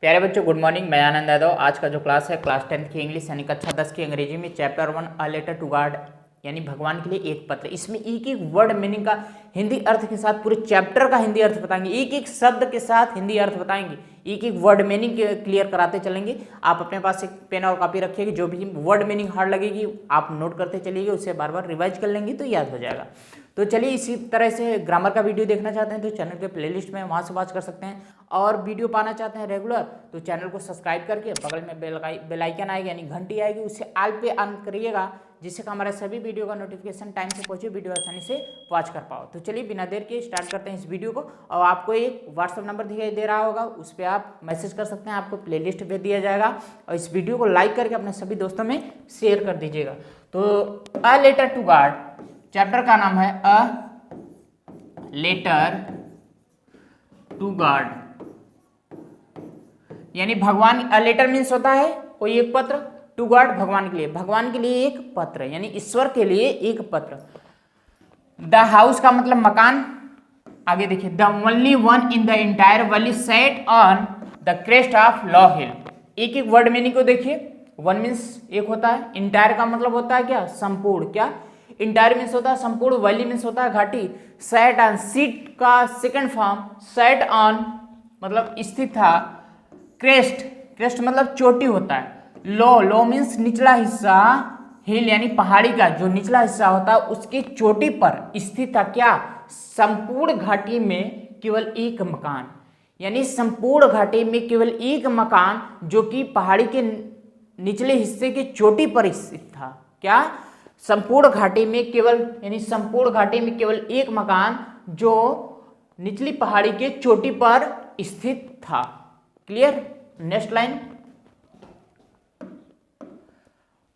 प्यारे बच्चों, good morning. मैं आनंद यादव। आज का जो क्लास है क्लास 10 की इंग्लिश यानी कक्षा 10 की अंग्रेजी में chapter 1 a letter to God यानी भगवान के लिए एक पत्र। इसमें एक एक वर्ड मीनिंग का हिंदी अर्थ के साथ पूरे चैप्टर का हिंदी अर्थ बताएंगे, एक एक शब्द के साथ हिंदी अर्थ बताएंगे, एक एक वर्ड मीनिंग क्लियर कराते चलेंगे। आप अपने पास एक पेन और कॉपी रखिएगा, जो भी वर्ड मीनिंग हार्ड लगेगी आप नोट करते चलिएगा, उसे बार बार रिवाइज कर लेंगे तो याद हो जाएगा। तो चलिए, इसी तरह से ग्रामर का वीडियो देखना चाहते हैं तो चैनल के प्लेलिस्ट में वहाँ से वॉच कर सकते हैं, और वीडियो पाना चाहते हैं रेगुलर तो चैनल को सब्सक्राइब करके बगल में बेल आइकन आएगी यानी घंटी आएगी, उससे ऑल पे ऑन करिएगा, जिससे कि हमारे सभी वीडियो का नोटिफिकेशन टाइम से पहुंचे, वीडियो आसानी से वॉच कर पाओ। तो चलिए बिना देर के स्टार्ट करते हैं इस वीडियो को। और आपको एक व्हाट्सअप नंबर दिखाई दे रहा होगा, उस पर आप मैसेज कर सकते हैं, आपको प्लेलिस्ट भेज दिया जाएगा। और इस वीडियो को लाइक करके अपने सभी दोस्तों में शेयर कर दीजिएगा। तो a letter to God chapter का नाम है अ लेटर टू गॉड, यानी भगवान। अ लेटर मीन्स होता है कोई एक पत्र, टू गॉड भगवान के लिए, भगवान के लिए एक पत्र यानी ईश्वर के लिए एक पत्र। द हाउस का मतलब मकान। आगे देखिए, the only one in the entire valley set on the crest of low hill. एक एक वर्ड मीनिंग को देखिए। वन मीन्स एक होता है, इंटायर का मतलब होता है क्या, संपूर्ण। क्या इंटायर मीन्स होता है संपूर्ण, वैली मीन्स होता है घाटी। सेट ऑन, सीट का सेकंड फॉर्म सेट ऑन मतलब स्थित था। क्रेस्ट, क्रेस्ट मतलब चोटी होता है। लो मीन्स निचला हिस्सा। हिल यानी पहाड़ी का जो निचला हिस्सा होता है उसकी चोटी पर स्थित था। क्या, संपूर्ण घाटी में केवल एक मकान, यानी संपूर्ण घाटी में केवल एक मकान जो कि पहाड़ी के निचले हिस्से की चोटी पर स्थित था। क्या, संपूर्ण घाटी में केवल, यानी संपूर्ण घाटी में केवल एक मकान जो निचली पहाड़ी के चोटी पर स्थित था। Clear. Next line,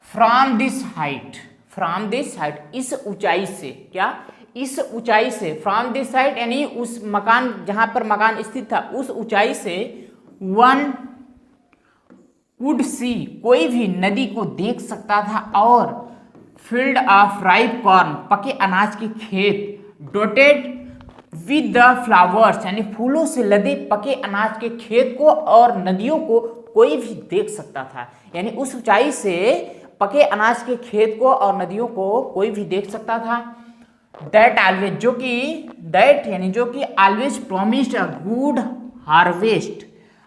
from this height, from this height इस ऊंचाई से। क्या, इस ऊंचाई से, फ्रॉम दिस हाइट यानी उस मकान जहां पर मकान स्थित था उस ऊंचाई से वन वुड सी कोई भी नदी को देख सकता था, और फील्ड ऑफ राइप कॉर्न पके अनाज के खेत, डोटेड विद द फ्लावर्स यानी फूलों से लदे पके अनाज के खेत को और नदियों को कोई भी देख सकता था। यानी उस ऊंचाई से पके अनाज के खेत को और नदियों को कोई भी देख सकता था। दैट ऑलवेज, जो कि दैट यानी जो कि always promised a good harvest.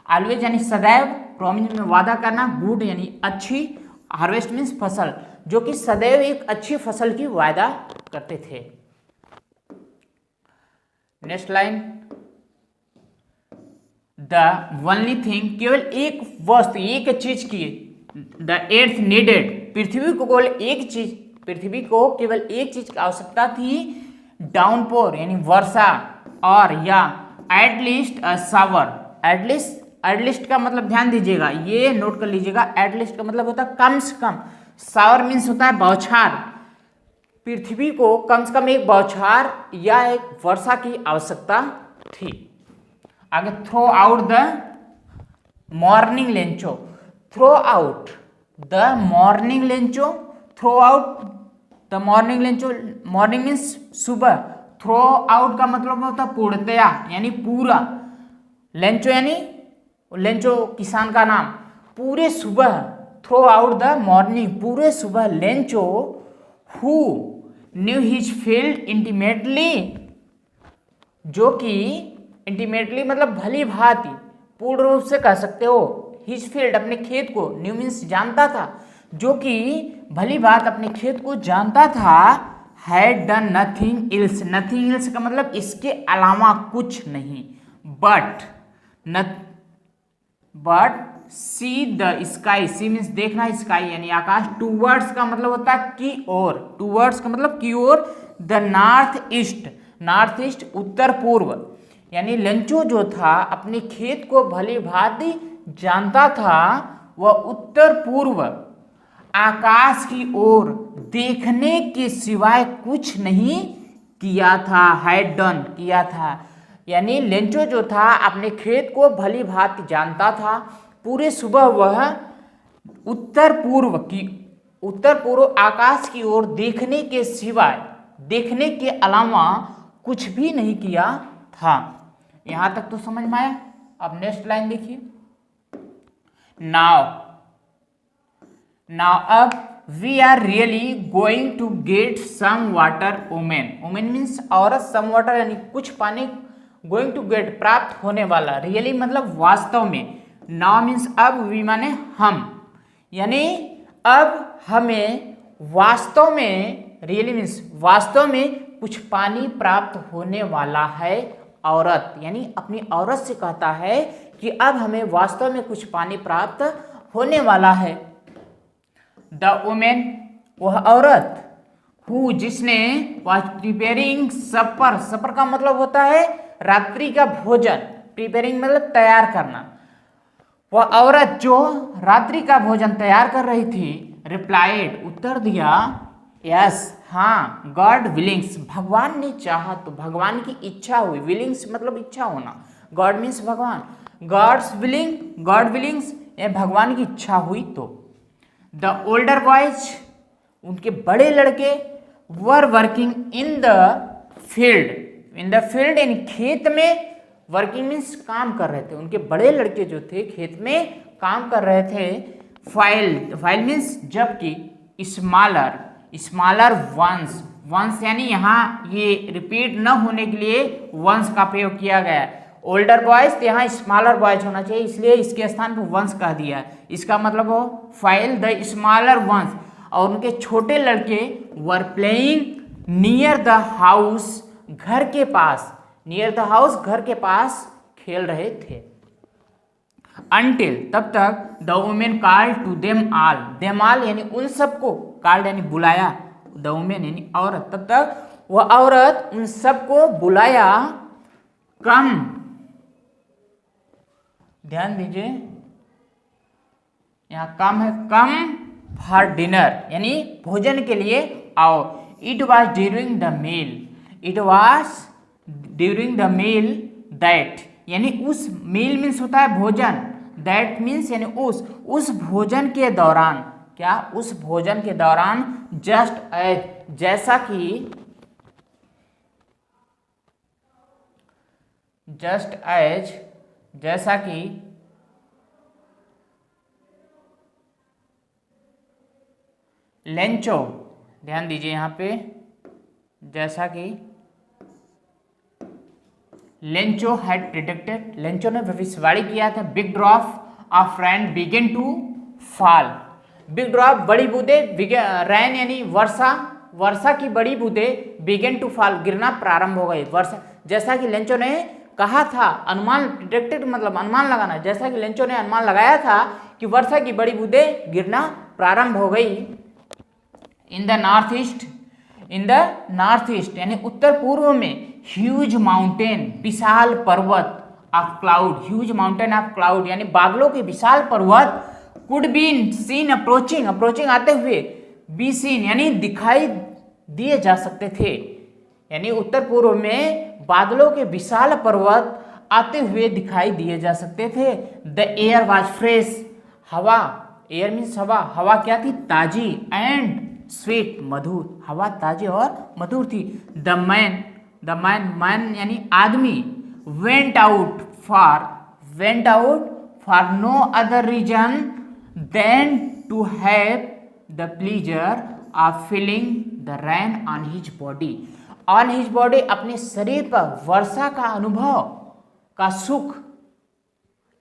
Always यानी सदैव, प्रोमिस में वादा करना, गुड यानी अच्छी, हार्वेस्ट मीन्स फसल, जो कि सदैव एक अच्छी फसल की वायदा करते थे। Next line, the only thing केवल एक वस्तु, एक चीज की, द एर्थ नीडेड पृथ्वी को केवल एक चीज, पृथ्वी को केवल एक चीज की आवश्यकता थी, डाउनपोर यानी वर्षा, और या at least a shower. At least, at least का मतलब ध्यान दीजिएगा, ये नोट कर लीजिएगा, एटलीस्ट का मतलब होता है कम से कम। शावर मीन्स होता है बौछार। पृथ्वी को कम से कम एक बौछार या एक वर्षा की आवश्यकता थी। आगे, throw out the morning Lencho, throw out the morning Lencho, throw out the morning Lencho, morning means सुबह, थ्रो आउट का मतलब होता है पूर्णतया यानी पूरा, लेंचो यानी लेंचो किसान का नाम, पूरे सुबह, थ्रो आउट द मॉर्निंग पूरे सुबह, Lencho who knew his field intimately, जो कि इंटीमेटली मतलब भली भांति, पूर्ण रूप से कह सकते हो, हिज फील्ड अपने खेत को, न्यू मीन्स जानता था, जो कि भली बात अपने खेत को जानता था, had done nothing else, nothing else का मतलब इसके अलावा कुछ नहीं, but see the sky, see means देखना, स्काई यानी आकाश, टूवर्ड्स का मतलब होता है की ओर, टूवर्ड्स का मतलब की ओर, the north east, north east उत्तर पूर्व, यानी लेंचो जो था अपने खेत को भली भांति जानता था, वह उत्तर पूर्व आकाश की ओर देखने के सिवाय कुछ नहीं किया था, हैड डन किया था। यानी लेंचो जो था अपने खेत को भली भांति जानता था, पूरे सुबह वह उत्तर पूर्व आकाश की ओर देखने के सिवाय, देखने के अलावा कुछ भी नहीं किया था। यहां तक तो समझ में आया। अब नेक्स्ट लाइन देखिए, नाउ अब we are really going to get some water. Women means औरत, सम वाटर यानी कुछ पानी, गोइंग टू गेट प्राप्त होने वाला, रियली मतलब वास्तव में, नाउ मीन्स अब, वी माने हम, यानी अब हमें वास्तव में, रियली मीन्स वास्तव में कुछ पानी प्राप्त होने वाला है। औरत यानी अपनी औरत से कहता है कि अब हमें वास्तव में कुछ पानी प्राप्त होने वाला है। द वुमेन, वह औरत, हु जिसने, वाज प्रिपेयरिंग सपर, सपर का मतलब होता है रात्रि का भोजन, प्रिपेयरिंग मतलब तैयार करना, वह औरत जो रात्रि का भोजन तैयार कर रही थी, रिप्लाइड उत्तर दिया, यस हाँ, गॉड विलिंग्स, भगवान ने चाहा तो, भगवान की इच्छा हुई, विलिंग्स मतलब इच्छा होना, गॉड मीन्स भगवान, गॉड्स विलिंग, गॉड विलिंग्स ये भगवान की इच्छा हुई तो। द ओल्डर बॉयज, उनके बड़े लड़के, were working in the field, in the field यानी खेत में, वर्किंग मीन्स काम कर रहे थे, उनके बड़े लड़के जो थे खेत में काम कर रहे थे। फाइल मीन्स जबकि, स्मॉलर, स्मॉलर वंस, वंस यानी यहाँ ये रिपीट न होने के लिए वंस का प्रयोग किया गया है। ओल्डर बॉयज तो यहाँ स्मॉलर बॉयज होना चाहिए, इसलिए इसके स्थान पर वंस कह दिया। इसका मतलब हो फाइल द स्मॉलर वंस, और उनके छोटे लड़के were playing near the house, घर के पास, नियर द हाउस घर के पास खेल रहे थे। अनटिल तब तक, the women called to them all यानी उन सबको, कॉल्ड यानी बुलाया, द वुमेन यानी औरत, तब तक वह औरत उन सबको बुलाया, कम, ध्यान दीजिए यहाँ कम है, कम फॉर डिनर यानी भोजन के लिए आओ। It was during the meal, it was during the meal that, यानी उस, मील मीन्स होता है भोजन, दैट मीन्स यानी उस भोजन के दौरान, क्या उस भोजन के दौरान, जस्ट एज जैसा कि, जस्ट एज जैसा कि, लेंचो, ध्यान दीजिए यहाँ पे, जैसा कि लेंचो हैड प्रिडिक्टेड, लेंचो ने भविष्यवाणी किया था, big drop of rain begin to fall, big drop बड़ी बूंदे, रैन यानी वर्षा, वर्षा की बड़ी बूंदे, बिगिन टू फॉल गिरना प्रारंभ हो गई, वर्षा, जैसा कि लेंचो ने कहा था, अनुमान, प्रिडिक्टेड मतलब अनुमान लगाना, जैसा कि लेंचो ने अनुमान लगाया था कि वर्षा की बड़ी बूंदे गिरना प्रारंभ हो गई। In the north east, in the north east यानी उत्तर पूर्व में, ह्यूज माउंटेन विशाल पर्वत, of cloud, huge mountain of cloud यानी बादलों के विशाल पर्वत, could be seen approaching, approaching आते हुए, बी सीन यानी दिखाई दिए जा सकते थे, यानी उत्तर पूर्व में बादलों के विशाल पर्वत आते हुए दिखाई दिए जा सकते थे। द एयर वॉज फ्रेश, हवा, एयर मीन्स हवा, हवा क्या थी, ताजी, एंड स्वीट मधुर, हवा ताजी और मधुर थी। द मैन, मैन यानी आदमी, went out for no other reason than to have the pleasure of feeling the rain on his body, on his body अपने शरीर पर वर्षा का अनुभव का सुख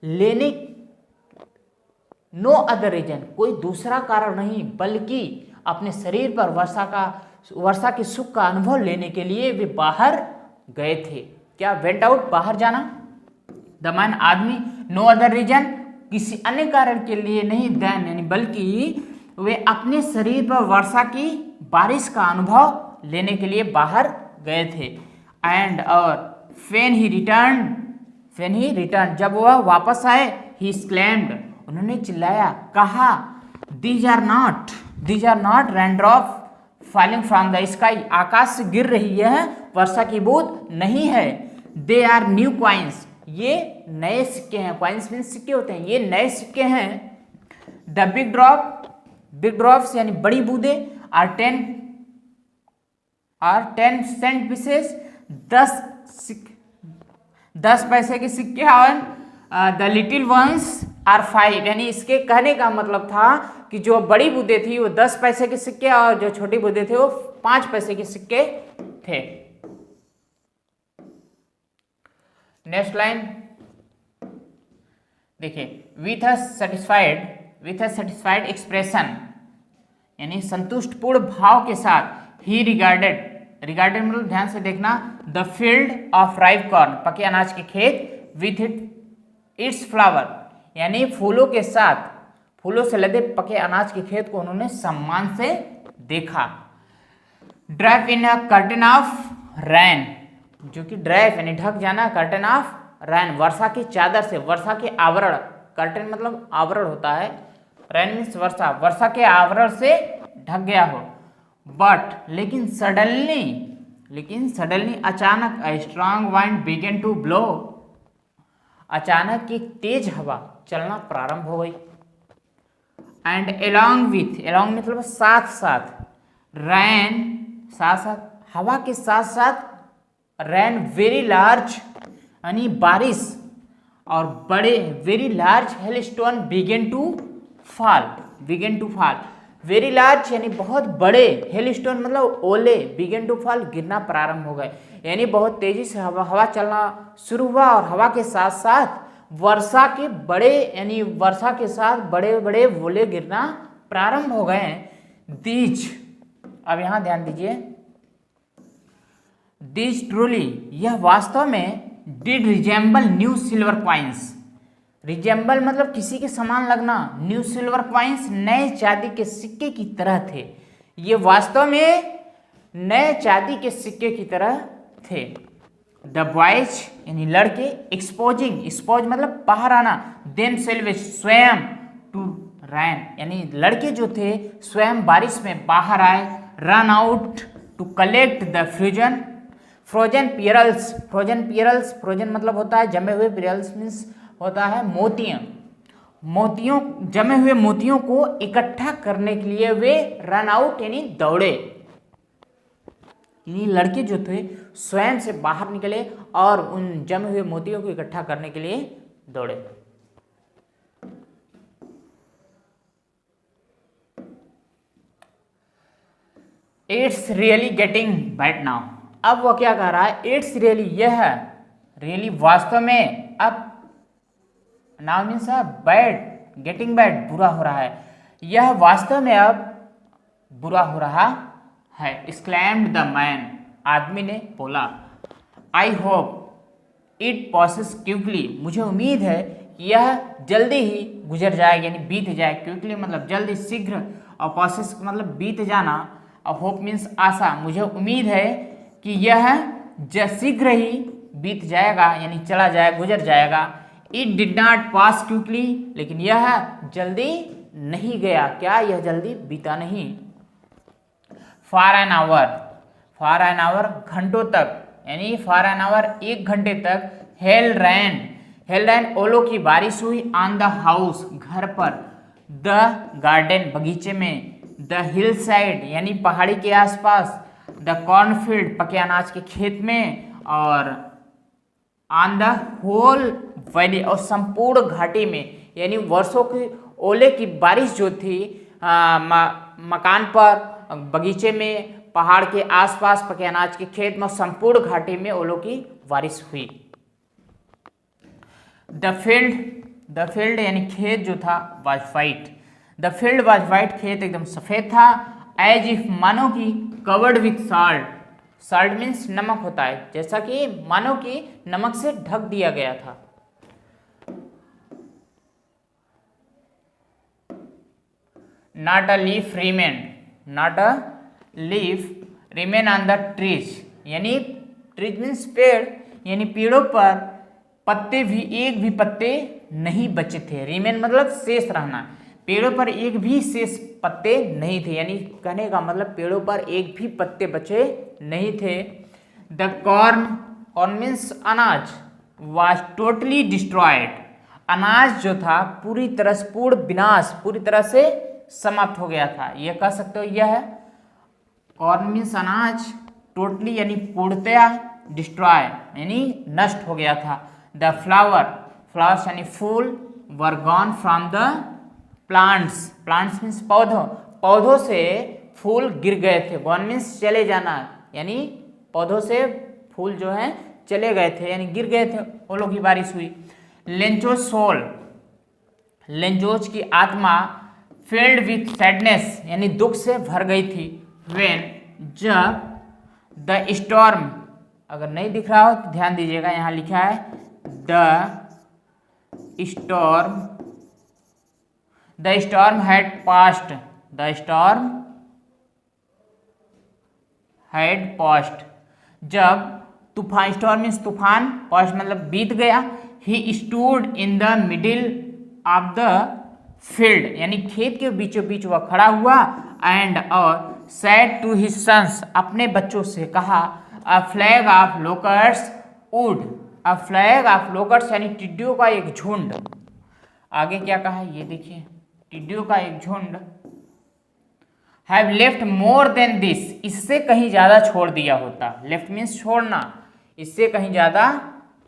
लेने, नो अदर रीजन कोई दूसरा कारण नहीं, बल्कि अपने शरीर पर वर्षा के सुख का अनुभव लेने के लिए वे बाहर गए थे। क्या वेंट आउट, बाहर जाना, द मैन आदमी, नो अदर रीजन किसी अन्य कारण के लिए नहीं, देन यानी बल्कि वे अपने शरीर पर वर्षा की बारिश का अनुभव लेने के लिए बाहर गए थे। एंड और when he returned जब वह वापस आए, he exclaimed उन्होंने चिल्लाया, कहा, these are not raindrops falling from the sky, आकाश से गिर रही है वर्षा की बूंद नहीं है, they are new coins ये नए सिक्के हैं, coins मीन्स सिक्के होते हैं, ये नए सिक्के हैं। the big drops यानी बड़ी बूंदे are 10 cent pieces 10 पैसे के सिक्के, और द लिटिल वंस आर 5, यानी इसके कहने का मतलब था कि जो बड़ी बूंदें थी वो 10 पैसे के सिक्के और जो छोटी बूंदें थे वो 5 पैसे के सिक्के थे। नेक्स्ट लाइन देखिए, विथ अ सेटिस्फाइड एक्सप्रेशन, यानी संतुष्टपूर्ण भाव के साथ ही रिगार्डेड मतलब ध्यान से देखना, the field of ripe corn, पके अनाज के खेत, विथ इट्स फ्लावर, यानी फूलों के साथ, फूलों से लदे पके अनाज के खेत को उन्होंने सम्मान से देखा। Drive in a curtain of rain, जो कि ड्राइव यानी ढक जाना, कर्टेन ऑफ रैन वर्षा की चादर से, वर्षा के आवरण, कर्टेन मतलब आवरण होता है, रैन मीन्स वर्षा, वर्षा के आवरण से ढक गया हो। बट लेकिन सडनली अचानक a strong wind began to blow, अचानक एक तेज हवा चलना प्रारंभ हो गई। एंड एलॉन्ग मतलब साथ साथ, रैन साथ साथ, हवा के साथ साथ रैन वेरी लार्ज यानी बारिश और बड़े, very large hailstone began to fall, very large यानी बहुत बड़े, हेलस्टोन मतलब ओले, बिगन टू फॉल गिरना प्रारंभ हो गए, यानी बहुत तेजी से हवा चलना शुरू हुआ और हवा के साथ साथ वर्षा के बड़े, यानी वर्षा के साथ बड़े बड़े ओले गिरना प्रारंभ हो गए। दीज, अब यहां ध्यान दीजिए, दीज ट्रूली, यह वास्तव में, did resemble new silver coins, resemble मतलब किसी के समान लगना, न्यू सिल्वर कॉइन्स नए चांदी के सिक्के की तरह थे, ये वास्तव में नए चांदी के सिक्के की तरह थे। द बॉयज यानी लड़के, एक्सपोज मतलब बाहर आना, देम सेल्वेज स्वयं, टू रैन यानी लड़के जो थे स्वयं बारिश में बाहर आए, run out to collect the frozen pearls, frozen मतलब होता है जमे हुए, पियरल्स मीन्स होता है मोतियों, जमे हुए मोतियों को इकट्ठा करने के लिए वे रन आउट यानी दौड़े, यानी लड़के जो थे स्वयं से बाहर निकले और उन जमे हुए मोतियों को इकट्ठा करने के लिए दौड़े। It's really getting bad now, अब वो क्या कह रहा है, इट्स रियली, यह रियली वास्तव में, अब now means bad, getting bad बुरा हो रहा है, यह वास्तव में अब बुरा हो रहा है। एक्सक्लेम्ड द मैन, आदमी ने बोला, I hope it passes quickly, मुझे उम्मीद है कि यह जल्दी ही गुजर जाएगा, यानी बीत जाए, क्विकली मतलब जल्दी, शीघ्र, और पासेस मतलब बीत जाना, और होप मीन्स आशा, मुझे उम्मीद है कि यह शीघ्र ही बीत जाएगा, यानी चला जाए, गुजर जाएगा। It did not pass quickly, लेकिन यह जल्दी नहीं गया, क्या यह जल्दी बीता नहीं। फॉर एन आवर घंटों तक, यानी फॉर एन आवर 1 घंटे तक, हेल रैन ओलो की बारिश हुई, ऑन द हाउस घर पर, द गार्डन बगीचे में, द हिल साइड यानी पहाड़ी के आसपास, द कॉर्नफील्ड पके अनाज के खेत में, और ऑन द होल वैली और संपूर्ण घाटी में, यानी वर्षों की ओले की बारिश जो थी मकान पर, बगीचे में, पहाड़ के आसपास, पके अनाज के खेत में, संपूर्ण घाटी में ओलों की बारिश हुई। द फील्ड यानी खेत जो था, was white, the field was white, खेत एकदम सफेद था, एज इफ मानो की, कवर्ड विथ साल्ट मीन्स नमक होता है, जैसा कि मानो कि नमक से ढक दिया गया था। Not a leaf remain on the trees, यानी ट्रीज मीन्स पेड़, यानी पेड़ों पर पत्ते भी, एक भी पत्ते नहीं बचे थे, रिमेन मतलब शेष रहना, पेड़ों पर एक भी शेष पत्ते नहीं थे, यानी कहने का मतलब पेड़ों पर एक भी पत्ते बचे नहीं थे। द कॉर्न मीन्स अनाज, वाज टोटली डिस्ट्रॉयड, अनाज जो था पूरी तरह से, पूर्ण विनाश, पूरी तरह से समाप्त हो गया था, यह कह सकते हो। यह है कॉर्न मीन्स अनाज, टोटली यानी पूर्णतया, डिस्ट्रॉय यानी नष्ट हो गया था। द फ्लावर्स यानी फूल, were gone from the plants, plants means पौधों, पौधों से फूल गिर गए थे। गॉन मीन्स चले जाना, यानी पौधों से फूल जो है चले गए थे, यानी गिर गए थे, ओलों की बारिश हुई। लेंचोज सोल, लेंचोज की आत्मा फिल्ड विथ सैडनेस, यानी दुख से भर गई थी। व्हेन, जब, द स्टॉर्म, अगर नहीं दिख रहा हो तो ध्यान दीजिएगा, यहां लिखा है the storm had passed, the storm had passed, जब तूफान, स्टॉर्म मीन्स तूफान, पास्ट मतलब बीत गया। He stood in the middle of the field, यानी खेत के बीचों बीच वह खड़ा हुआ। एंड और सेड टू हिज सन्स, अपने बच्चों से कहा, a plague of locusts would, a plague of locusts यानी टिड्डियों का एक झुंड। आगे क्या कहा ये देखिए, टिड्डियों का एक झुंड, have left more than this, इससे कहीं ज्यादा छोड़ दिया होता। लेफ्ट मीन्स छोड़ना, इससे कहीं ज्यादा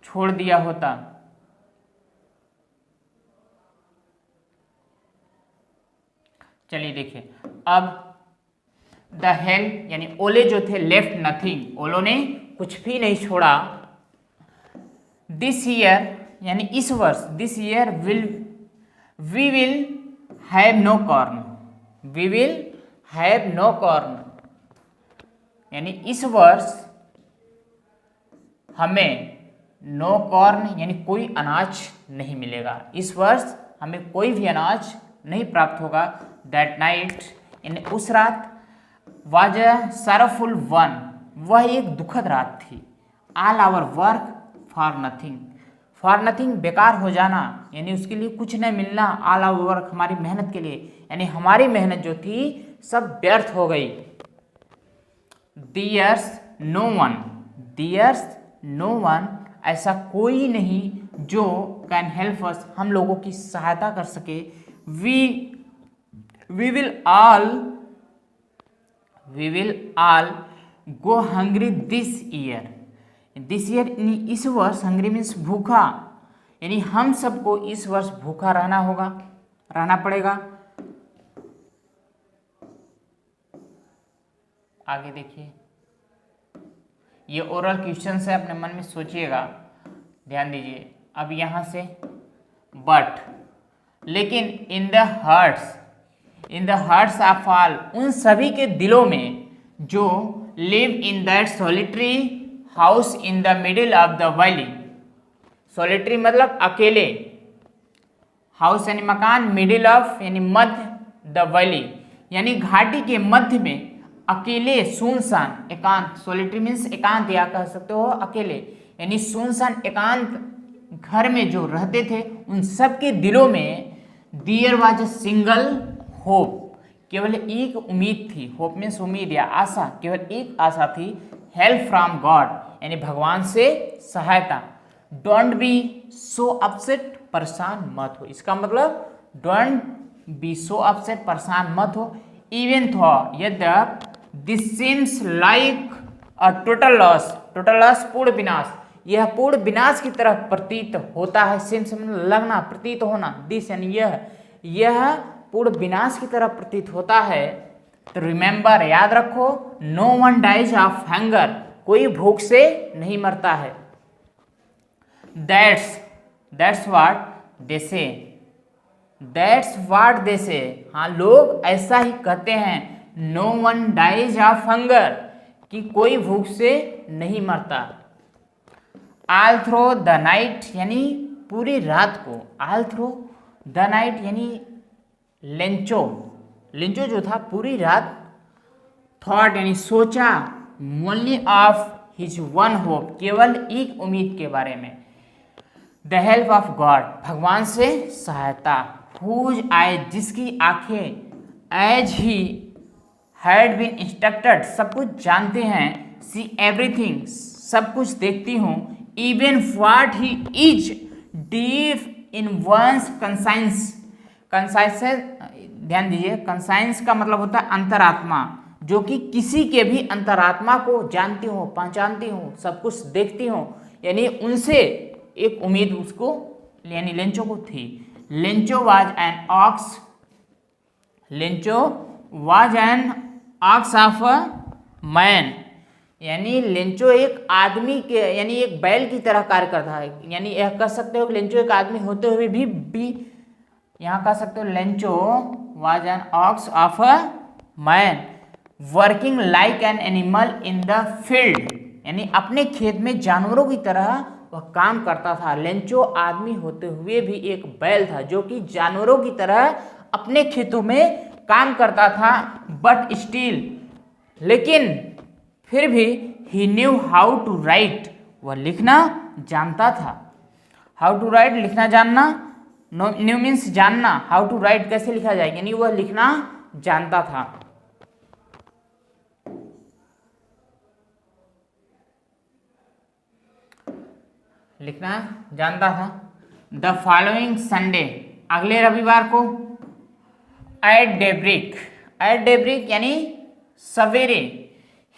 छोड़ दिया होता। चलिए देखिए, अब द हेल यानी ओले जो थे, लेफ्ट नथिंग, ओलों ने कुछ भी नहीं छोड़ा। दिस ईयर यानी इस वर्ष, this year we will have no corn, we will have no corn, यानी इस वर्ष हमें नो कॉर्न यानी कोई अनाज नहीं मिलेगा, इस वर्ष हमें कोई भी अनाज नहीं प्राप्त होगा। दैट नाइट, यानी उस रात, वाज अ सरफुल वन, वह एक दुखद रात थी। All our work for nothing, for nothing बेकार हो जाना, यानी उसके लिए कुछ नहीं मिलना। ऑल आवर वर्क हमारी मेहनत के लिए, यानी हमारी मेहनत जो थी सब व्यर्थ हो गई। There's no one, there's no one, ऐसा कोई नहीं जो कैन हेल्प अस, हम लोगों की सहायता कर सके। We will all go hungry this year, this year इस वर्ष, हंग्री मीन्स भूखा, यानी हम सबको इस वर्ष भूखा रहना पड़ेगा। आगे देखिए, ये ओरल क्वेश्चन है, अपने मन में सोचिएगा, ध्यान दीजिए। अब यहां से बट, लेकिन in the hearts of all, उन सभी के दिलों में जो live in that solitary house in the middle of the valley, solitary मतलब अकेले, हाउस यानी मकान, मिडिल ऑफ यानी मध्य, द वैली यानी घाटी के मध्य में, अकेले, सुनसान, एकांत, सॉलिटरी मीन्स एकांत, या कह सकते हो अकेले, यानी सुनसान एकांत घर में जो रहते थे, उन सब के दिलों में there was a single hope, केवल एक उम्मीद थी। होप मीन्स उम्मीद या आशा, केवल एक आशा थी। हेल्प फ्रॉम गॉड यानी भगवान से सहायता। डोंट बी सो अपसेट, परेशान मत हो, इसका मतलब डोंट बी सो अपसेट, परेशान मत हो। इवन थो, यद्यप this seems like a total loss, total loss पूर्ण विनाश, यह पूर्ण विनाश की तरह प्रतीत होता है। सीम्स मतलब लगना, प्रतीत होना, दिस यानी यह पूर्ण विनाश की तरह प्रतीत होता है। तो रिमेंबर, याद रखो, no one dies of hunger, कोई भूख से नहीं मरता है। दैट्स व्हाट दे से, दैट्स व्हाट दे से, हाँ लोग ऐसा ही कहते हैं। No one dies of hunger, कि कोई भूख से नहीं मरता। ऑल थ्रो द नाइट यानी पूरी रात को, ऑल थ्रो द नाइट यानी लेंचो जो था पूरी रात, थॉट यानी सोचा, only of his one hope, केवल एक उम्मीद के बारे में। द हेल्प ऑफ गॉड, भगवान से सहायता। हुज आई, जिसकी आंखें, as he had been instructed, सब कुछ जानते हैं। सी एवरीथिंग, सब कुछ देखती हूँ। Even what he is deep in one's conscience, conscience ध्यान दीजिए, कंसाइंस का मतलब होता है अंतरात्मा, जो कि किसी के भी अंतरात्मा को जानती हूँ, पहचानती हूँ, सब कुछ देखती हूँ, यानी उनसे एक उम्मीद उसको यानी लेंचो को थी। Lencho was an ox, Lencho was an ox of a man, यानी लेंचो एक आदमी के यानी एक बैल की तरह कार्य करता है। यानी यह कह सकते हो कि लेंचो एक आदमी होते हुए भी यहाँ कह सकते हो Lencho was an ox of a man working like an animal in the field, यानी अपने खेत में जानवरों की तरह वह काम करता था। लेंचो आदमी होते हुए भी एक बैल था जो कि जानवरों की तरह अपने खेतों में काम करता था। बट स्टिल, लेकिन फिर भी ही न्यू हाउ टू राइट, वह लिखना जानता था। हाउ टू राइट लिखना जानना, न्यू मीन्स जानना, हाउ टू राइट कैसे लिखा जाए, यानी वह लिखना जानता था। लिखना जानता था। द फॉलोइंग संडे, अगले रविवार को, एट डेब्रिक, एट डेब्रिक यानी सवेरे,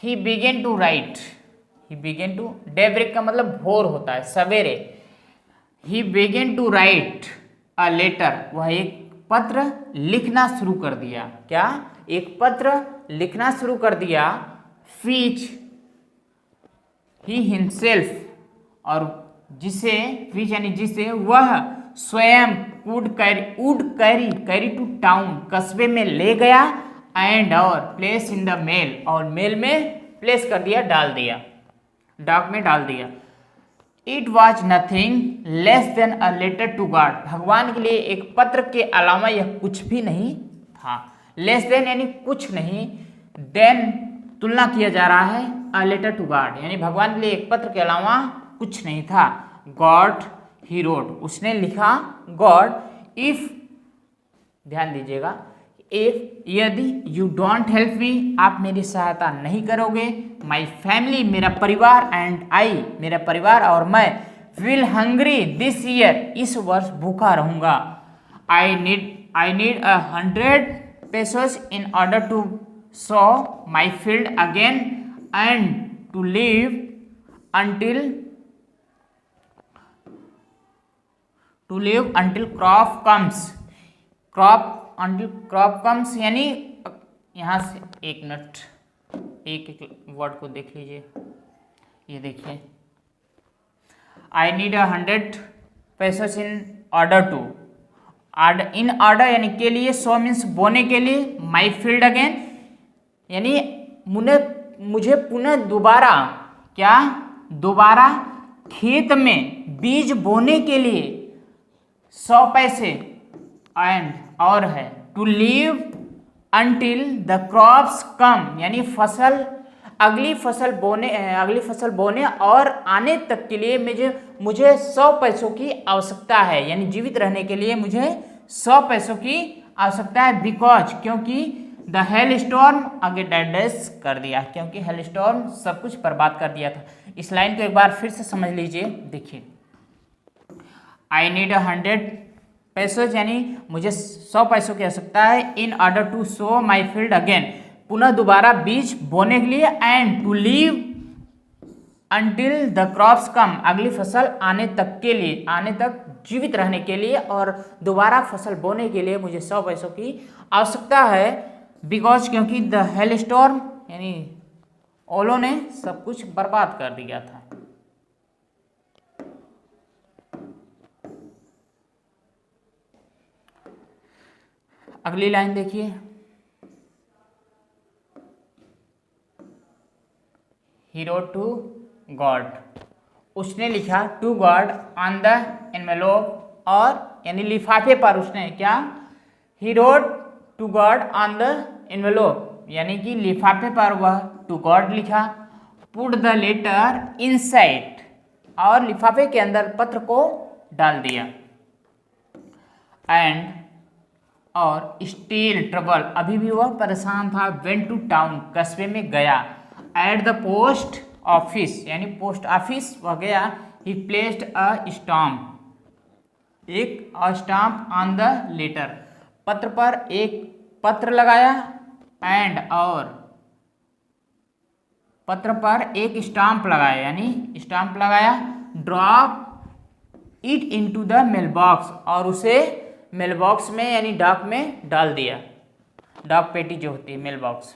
he began to write, he began to, daybreak का मतलब भोर होता है, सवेरे। He began to write a letter, वह एक पत्र लिखना शुरू कर दिया। क्या? एक पत्र लिखना शुरू कर दिया। विच ही हिमसेल्फ, और जिसे, विच यानी जिसे वह स्वयं वुड कैरी टू टाउन, कस्बे में ले गया, एंड और प्लेस इन द मेल, और मेल में प्लेस कर दिया, डाल दिया, डाक में डाल दिया। It was nothing less than a letter to God, भगवान के लिए एक पत्र के अलावा यह कुछ भी नहीं था। लेस देन यानी कुछ नहीं, देन तुलना किया जा रहा है अ लेटर टू गॉड, यानी भगवान के लिए एक पत्र के अलावा कुछ नहीं था। गॉड ही रोट, उसने लिखा। गॉड, इफ, ध्यान दीजिएगा, इफ यदि यू डोंट हेल्प मी, आप मेरी सहायता नहीं करोगे, माई फैमिली मेरा परिवार, एंड आई मेरा परिवार और मैं, विल हंग्री दिस ईयर, इस वर्ष भूखा रहूंगा। I need 100 pesos in order to sow my field again and to live until crop comes, until crop comes, यानी यहाँ से एक मिनट, एक वर्ड को देख लीजिए, ये देखिए, I need 100 pesos in order to, in order यानी के लिए, सो मीन्स बोने के लिए, माई फील्ड अगेन यानी मुझे पुनः दोबारा, क्या? दोबारा खेत में बीज बोने के लिए 100 पैसे, एंड और है, to live until the crops come, यानी फसल, अगली फसल बोने और आने तक के लिए मुझे 100 पैसों की आवश्यकता है, यानी जीवित रहने के लिए मुझे 100 पैसों की आवश्यकता है। बिकॉज, क्योंकि द हेल स्टॉर्म, आगे डैश कर दिया, क्योंकि हेल स्टॉर्म सब कुछ बर्बाद कर दिया था। इस लाइन को एक बार फिर से समझ लीजिए, देखिए, आई नीड 100 pesos यानी मुझे 100 पैसों की आवश्यकता है, in order to sow my field again, पुनः दोबारा बीज बोने के लिए, and to live until the crops come, अगली फसल आने तक के लिए, आने तक जीवित रहने के लिए और दोबारा फसल बोने के लिए मुझे 100 पैसों की आवश्यकता है। बिकॉज, क्योंकि द हेल स्टॉर्म यानी ओलों ने सब कुछ बर्बाद कर दिया था। अगली लाइन देखिए, ही रोट टू गॉड, उसने लिखा to God on the envelope, और यानी लिफाफे पर उसने क्या? He wrote to God on the envelope, यानी कि लिफाफे पर वह टू गॉड लिखा। पुट द लेटर इनसाइड, और लिफाफे के अंदर पत्र को डाल दिया। एंड, और स्टिल ट्रबल, अभी भी वह परेशान था। वेंट टू टाउन, कस्बे में गया। एट द पोस्ट ऑफिस, यानी पोस्ट ऑफिस वह गया। ही प्लेस्ड अ स्टाम्प, एक स्टाम्प ऑन द लेटर, पत्र पर एक पत्र लगाया। एंड, और पत्र पर एक स्टाम्प लगाया, यानी स्टाम्प लगाया। Drop it into the mail box, और उसे मेल बॉक्स में यानी डाक में डाल दिया, डाक पेटी जो होती है मेल बॉक्स।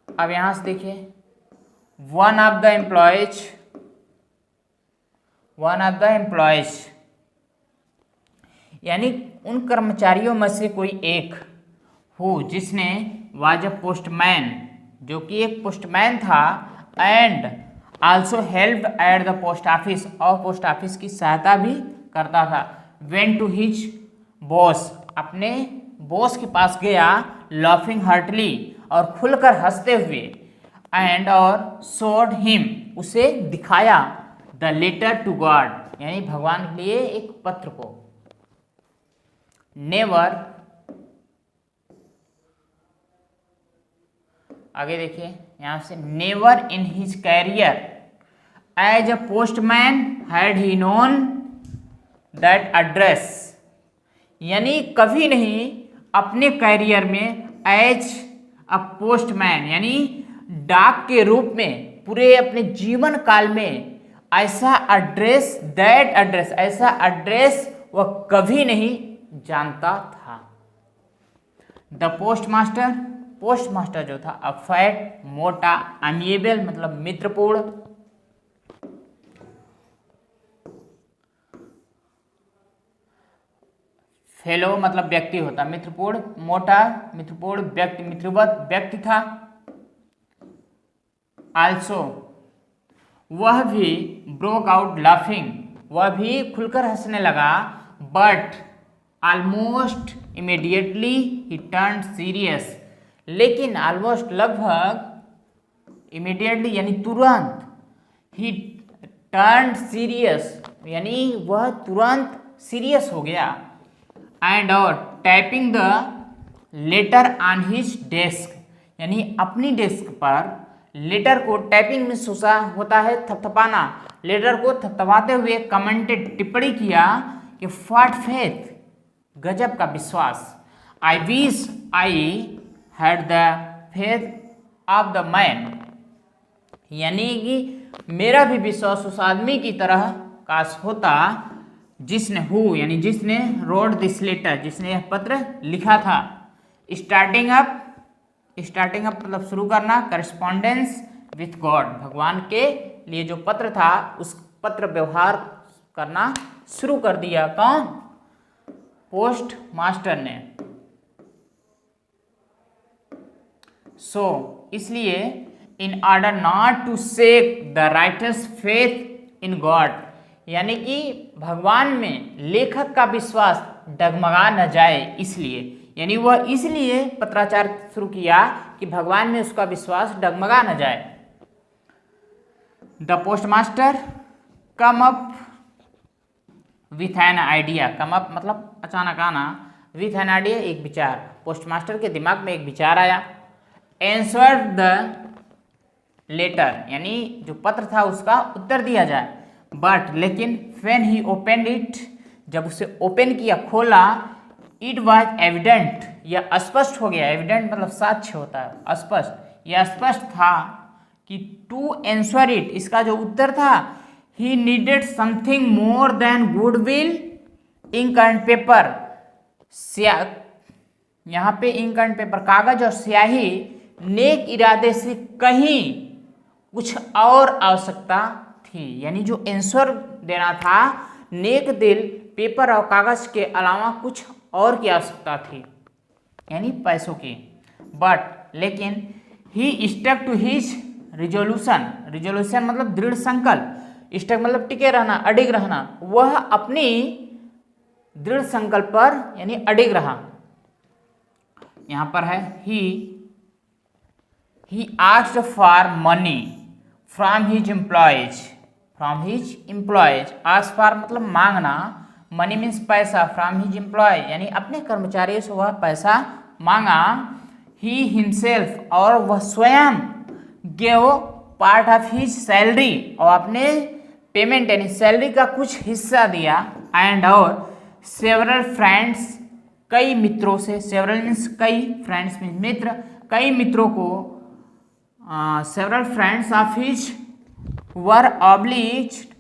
अब यहां से देखिए, वन ऑफ द एम्प्लॉयज यानी उन कर्मचारियों में से कोई एक हो जिसने वाज अ पोस्टमैन, जो कि एक पोस्टमैन था, and also help at the post office, और पोस्ट ऑफिस की सहायता भी करता था। वेंट टू हिज बॉस, अपने बॉस के पास गया, लाफिंग हार्टली, और खुलकर हंसते हुए, एंड और शोड हिम, उसे दिखाया, द लेटर टू गॉड, यानी भगवान के लिए एक पत्र को। नेवर, आगे देखिए यहां से, never in his career as a postman had he known that address, यानी कभी नहीं अपने कैरियर में एज अ पोस्टमैन यानी डाक के रूप में पूरे अपने जीवन काल में ऐसा एड्रेस, ऐसा एड्रेस वह कभी नहीं जानता था। द पोस्टमास्टर जो था, अ फैट, मोटा, अमिएबल मतलब मित्रपूर्ण, फेलो मतलब व्यक्ति होता, मित्रपूर्ण, मोटा मित्रपूर्ण व्यक्ति, मित्रवत व्यक्ति था। आल्सो, वह भी ब्रोक आउट लाफिंग, वह भी खुलकर हंसने लगा, but almost immediately he turn serious, लेकिन ऑलमोस्ट लगभग इमीडिएटली यानी तुरंत, ही टर्न सीरियस यानी वह तुरंत सीरियस हो गया, एंड और typing the later on his desk, यानी अपनी डेस्क पर लेटर को टाइपिंग में सोचा होता है थपथपाना, लेटर को थपथपाते हुए कमेंटेड टिप्पणी किया कि व्हाट फेथ, गजब का विश्वास, I wish I had the faith of the man, यानी कि मेरा भी विश्वास उस आदमी की तरह काश होता जिसने रोड दिस लेटर, जिसने यह पत्र लिखा था। स्टार्टिंग अप मतलब शुरू करना, करस्पॉन्डेंस विथ गॉड, भगवान के लिए जो पत्र था उस पत्र व्यवहार करना शुरू कर दिया। कौन? पोस्ट मास्टर ने। इसलिए in order not to shake the writer's faith in God, यानी कि भगवान में लेखक का विश्वास डगमगा न जाए, इसलिए यानी वह इसलिए पत्राचार शुरू किया कि भगवान में उसका विश्वास डगमगा न जाए। The postmaster come up with an idea, come up मतलब अचानक आना, विथ एन आइडिया एक विचार, पोस्टमास्टर के दिमाग में एक विचार आया। एंसर द लेटर यानी जो पत्र था उसका उत्तर दिया जाए, बट लेकिन व्हेन ही ओपन इट, जब उसे ओपन किया, खोला, इट वॉज एविडेंट, यह स्पष्ट हो गया, एविडेंट मतलब साक्ष्य होता है, स्पष्ट, यह स्पष्ट था कि टू एंसर इट, इसका जो उत्तर था, he needed something more than goodwill, ink and paper, यहाँ पे इंक एंड पेपर कागज और स्याही, नेक इरादे से कहीं कुछ और आवश्यकता थी, यानी जो आंसर देना था नेक दिल, पेपर और कागज के अलावा कुछ और की आवश्यकता थी, यानी पैसों की। बट लेकिन he stuck to his resolution, resolution मतलब दृढ़ संकल्प, स्टक मतलब टिके रहना, अडिग रहना, वह अपनी दृढ़ संकल्प पर यानी अडिग रहा। यहां पर है he asked for money from his employees, ask for मतलब मांगना, मनी मीन्स पैसा, फ्रॉम हिज एम्प्लॉय यानी अपने कर्मचारियों से वह पैसा मांगा। ही हिमसेल्फ और वह स्वयं gave part of his salary, और अपने पेमेंट यानी सैलरी का कुछ हिस्सा दिया, एंड और सेवरल फ्रेंड्स, कई मित्रों से, सेवरल मीन्स कई, फ्रेंड्स मीन्स मित्र, कई मित्रों को, several friends of his were obliged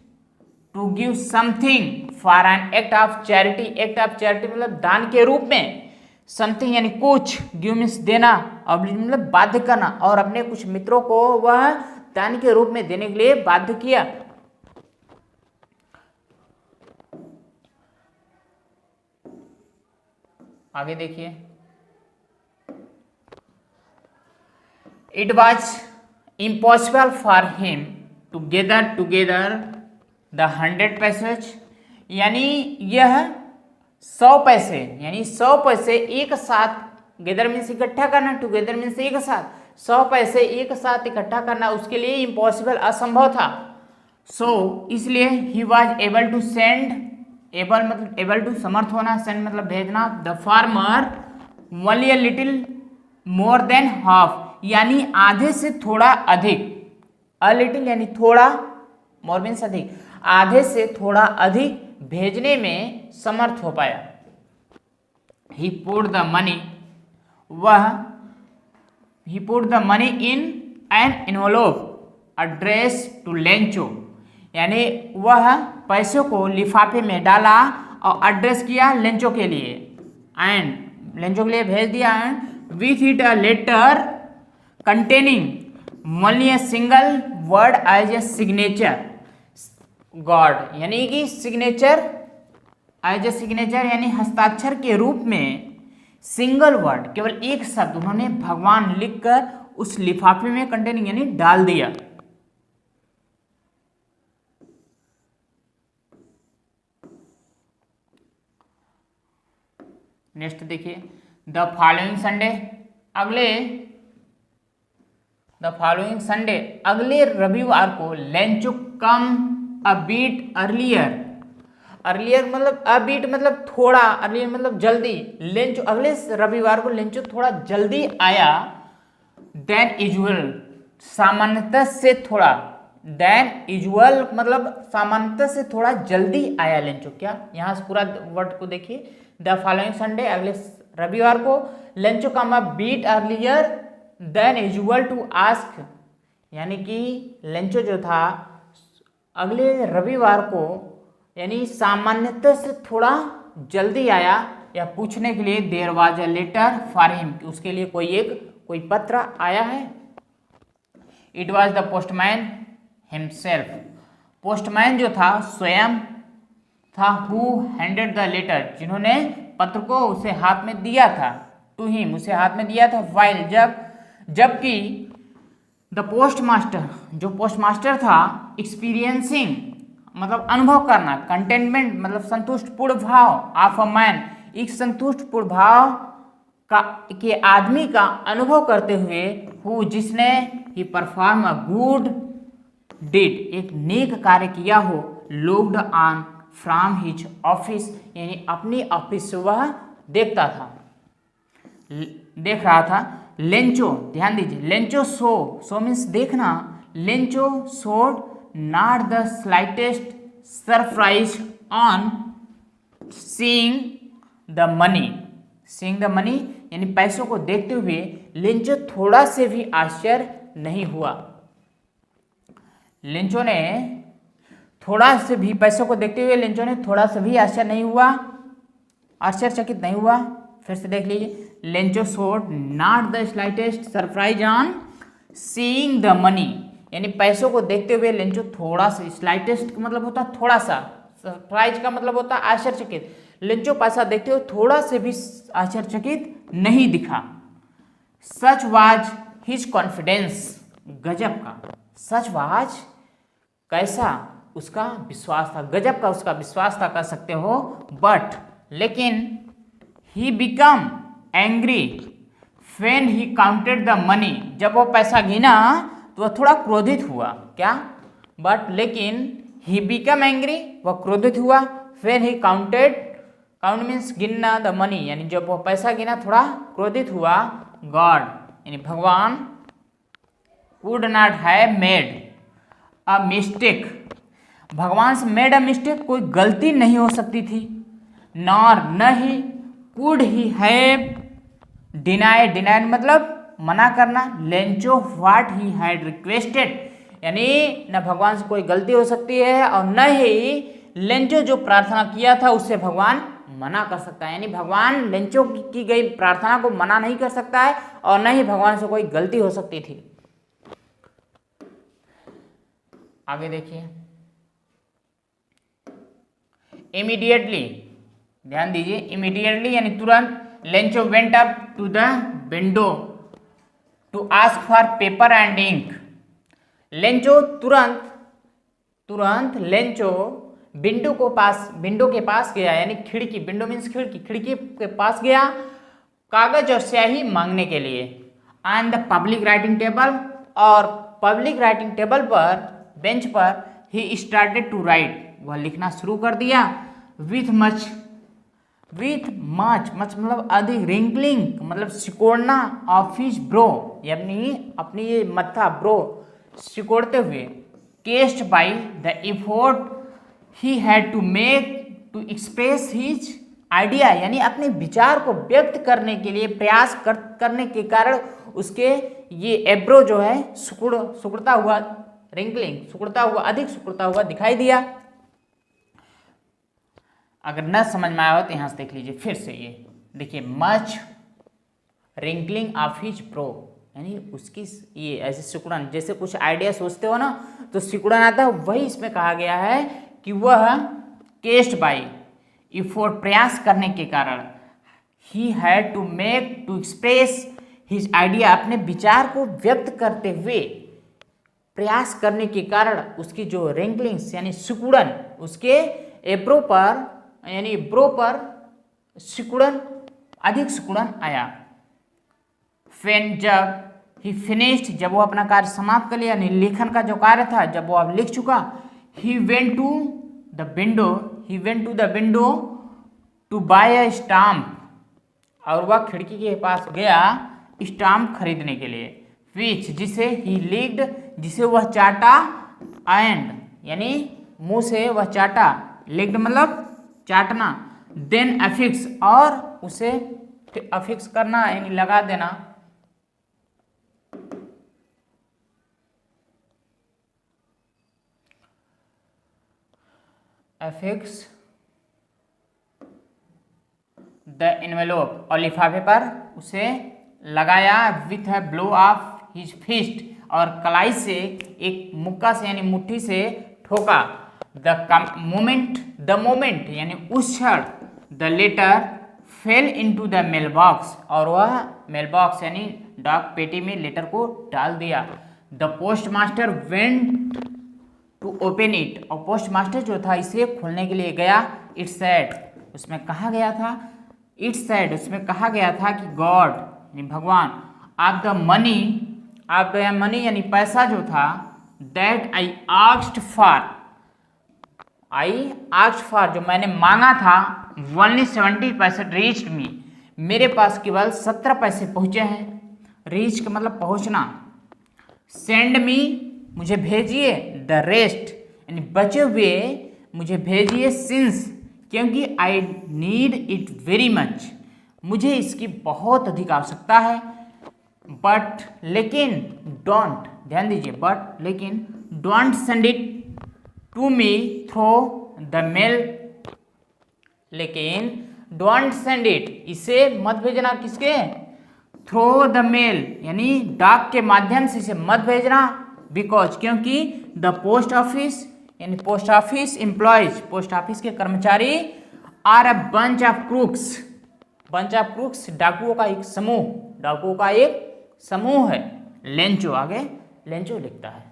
to give something for an act of charity, act of charity मतलब दान के रूप में, समथिंग यानी कुछ, गिव मीन्स देना, ऑब्लिज मतलब बाध्य करना, और अपने कुछ मित्रों को वह दान के रूप में देने के लिए बाध्य किया। आगे देखिए, it was impossible for him to gather together the 100 pesos, यानी यह 100 पैसे, यानी 100 पैसे एक साथ, गेदर मीन्स इकट्ठा करना, टूगेदर मीन्स एक साथ, 100 पैसे एक साथ इकट्ठा करना उसके लिए इम्पॉसिबल, असंभव था। सो इसलिए he was able to send, able मतलब एबल टू समर्थ होना, सेंड मतलब भेजना, the farmer only a little more than half, यानी आधे से थोड़ा अधिक, अ लिटिल यानी थोड़ा, मोर मीन्स अधिक, आधे से थोड़ा अधिक भेजने में समर्थ हो पाया। He put the money, he put the money in an envelope addressed to Lencho, यानी वह पैसों को लिफाफे में डाला और एड्रेस किया लेंचो के लिए, एंड लेंचो के लिए भेज दिया, and with it a letter containing only a single word as a signature God, यानी कि सिग्नेचर एज ए सिग्नेचर यानी हस्ताक्षर के रूप में सिंगल वर्ड, केवल एक शब्द उन्होंने भगवान लिखकर उस लिफाफे में कंटेनिंग यानी डाल दिया। नेक्स्ट देखिए, द फॉलोइंग संडे, अगले रविवार को Lencho come a bit earlier मतलब अ बीट मतलब थोड़ा, अर्लियर मतलब जल्दी, लेंचो अगले रविवार को लेंचो थोड़ा जल्दी आया, देन यूजुअल सामान्यतः से थोड़ा, देन यूजुअल मतलब सामान्यतः से थोड़ा जल्दी आया लेंचो। क्या, यहाँ से पूरा वर्ड को देखिए, द फॉलोइंग संडे अगले रविवार को Lencho come a bit earlier than usual to ask, यानी कि लेंचो जो था अगले रविवार को यानी सामान्यतः से थोड़ा जल्दी आया या पूछने के लिए, there was a letter for him, उसके लिए कोई पत्र आया है। It was the postman himself, postman जो था स्वयं था, हु हैंडेड द लेटर, जिन्होंने पत्र को उसे हाथ में दिया था, टू हिम उसे हाथ में दिया था, वाइल जबकि द पोस्टमास्टर जो पोस्टमास्टर था, एक्सपीरियंसिंग मतलब अनुभव करना, कंटेनमेंट मतलब संतुष्टपूर्ण भाव, ऑफ अ मैन एक संतुष्टपूर्ण भाव का के आदमी का अनुभव करते हुए, हु जिसने ही परफॉर्म अ गुड डीड एक नेक कार्य किया हो, looked on from his office यानी अपनी ऑफिस से वह देख रहा था। लेंचो ध्यान दीजिए, लेंचो सो मीन्स देखना, Lencho showed not the slightest surprise on seeing the money यानी पैसों को देखते हुए लेंचो थोड़ा से भी आश्चर्य नहीं हुआ। लेंचो ने थोड़ा से भी पैसों को देखते हुए लेंचो ने थोड़ा सा भी आश्चर्यचकित नहीं हुआ। फिर से देख लीजिए, Lencho showed not the slightest surprise on seeing the money यानी पैसों को देखते हुए लेंचो थोड़ा सा, स्लाइटेस्ट का मतलब होता है थोड़ा सा, सरप्राइज का मतलब होता है आश्चर्यचकित, लेंचो पैसा देखते हुए थोड़ा से भी आश्चर्यचकित नहीं दिखा। सच वाज हिज कॉन्फिडेंस, गजब का, सच वाज कैसा उसका विश्वास था, गजब का उसका विश्वास था कह सकते हो। बट लेकिन he become angry when he counted the money, जब वो पैसा गिना तो वह थोड़ा क्रोधित हुआ। क्या, बट लेकिन ही बिकम एंग्री वह क्रोधित हुआ, व्हेन ही काउंट मीन्स गिनना, द मनी यानी जब वो पैसा गिना थोड़ा क्रोधित हुआ। गॉड यानी भगवान would not have made a mistake, भगवान से मेड अ मिस्टेक कोई गलती नहीं हो सकती थी, नॉर न he could he have denied मतलब मना करना, Lencho what he had requested यानी न भगवान से कोई गलती हो सकती है और न ही लेंचो जो प्रार्थना किया था उससे भगवान मना कर सकता है, यानी भगवान लेंचो की गई प्रार्थना को मना नहीं कर सकता है और न ही भगवान से कोई गलती हो सकती थी। आगे देखिए, इमीडिएटली, ध्यान दीजिए, इमीडिएटली यानी तुरंत, Lencho went up to the window to ask for paper and ink. Lencho तुरंत लेंचो विंडो के पास गया, यानी खिड़की, विंडो मीन्स खिड़की के पास गया कागज और स्याही मांगने के लिए। On the public writing table, और पब्लिक राइटिंग टेबल पर, बेंच पर, ही स्टार्टेड टू राइट, वह लिखना शुरू कर दिया। विथ मच मतलब अधिक, रिंकलिंग मतलब सिकोड़ना, ऑफ हिज ब्रो, यानी अपनी ये मत्था, ब्रो सिकोड़ते हुए, caused by the effort he had to make to express his idea, यानी अपने विचार को व्यक्त करने के लिए प्रयास करने के कारण उसके ये एब्रो जो है सिकुड़ता हुआ, रिंकलिंग अधिक सिकुड़ता हुआ दिखाई दिया। अगर न समझ में आया हो तो यहाँ से देख लीजिए फिर से, ये देखिए, much wrinkling of his bro, यानी उसकी ये ऐसे सिकुड़न, जैसे कुछ आइडिया सोचते हो ना तो सिकुड़न आता है, वही इसमें कहा गया है कि वह केस्ड बाई इफोर्ट, प्रयास करने के कारण, he had to make to express his idea, अपने विचार को व्यक्त करते हुए प्रयास करने के कारण उसकी जो रिंकलिंग्स यानी सिकुड़न, उसके एब्रो पर यानी ब्रो पर सिकुड़न, अधिक सिकुड़न आया। फेन, जब ही फिनिश्ड, जब वो अपना कार्य समाप्त कर लिया, यानी लेखन का जो कार्य था जब वो अब लिख चुका, he went to the window to buy a stamp, और वह खिड़की के पास गया स्टाम्प खरीदने के लिए। विच, जिसे ही लिक्ड, जिसे वह चाटा, एंड यानी मुंह से वह चाटा, लिक्ड मतलब चाटना, देन अफिक्स, और उसे अफिक्स करना यानी लगा देना, अफिक्स द एनवेलोप, और लिफाफे पर उसे लगाया, with a blow of his fist, और कलाई से, एक मुक्का से यानी मुट्ठी से ठोका। द मोमेंट यानी उस क्षण, the letter fell into the mail box, और वह मेल बॉक्स यानी डाक पेटी में लेटर को डाल दिया। The post master went to open it, और पोस्ट मास्टर जो था इसे खोलने के लिए गया। इट सेड, उसमें कहा गया था, उसमें कहा गया था कि गॉड यानी भगवान, ऑफ द मनी यानी पैसा जो था, दैट आई आस्क्ड फॉर, जो मैंने मांगा था, ओनली 70 पैसे रीच्ड मी, मेरे पास केवल 17 पैसे पहुंचे हैं। रीच का मतलब पहुंचना। सेंड मी, मुझे भेजिए, द रेस्ट यानी बचे हुए मुझे भेजिए, सिंस क्योंकि I need it very much, मुझे इसकी बहुत अधिक आवश्यकता है। बट लेकिन, डोंट, ध्यान दीजिए, बट लेकिन, don't send it to me through the mail, लेकिन डोंट सेंड इट, इसे मत भेजना, किसके, थ्रो द मेल यानी डाक के माध्यम से इसे मत भेजना, बिकॉज क्योंकि द पोस्ट ऑफिस यानी post office employees, post office के कर्मचारी, are a bunch of crooks, डाकुओं का एक समूह है। लेंचो, आगे लेंचो लिखता है।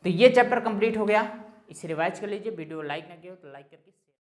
तो ये चैप्टर कंप्लीट हो गया, इसे रिवाइज कर लीजिए। वीडियो लाइक ना किया हो तो लाइक करके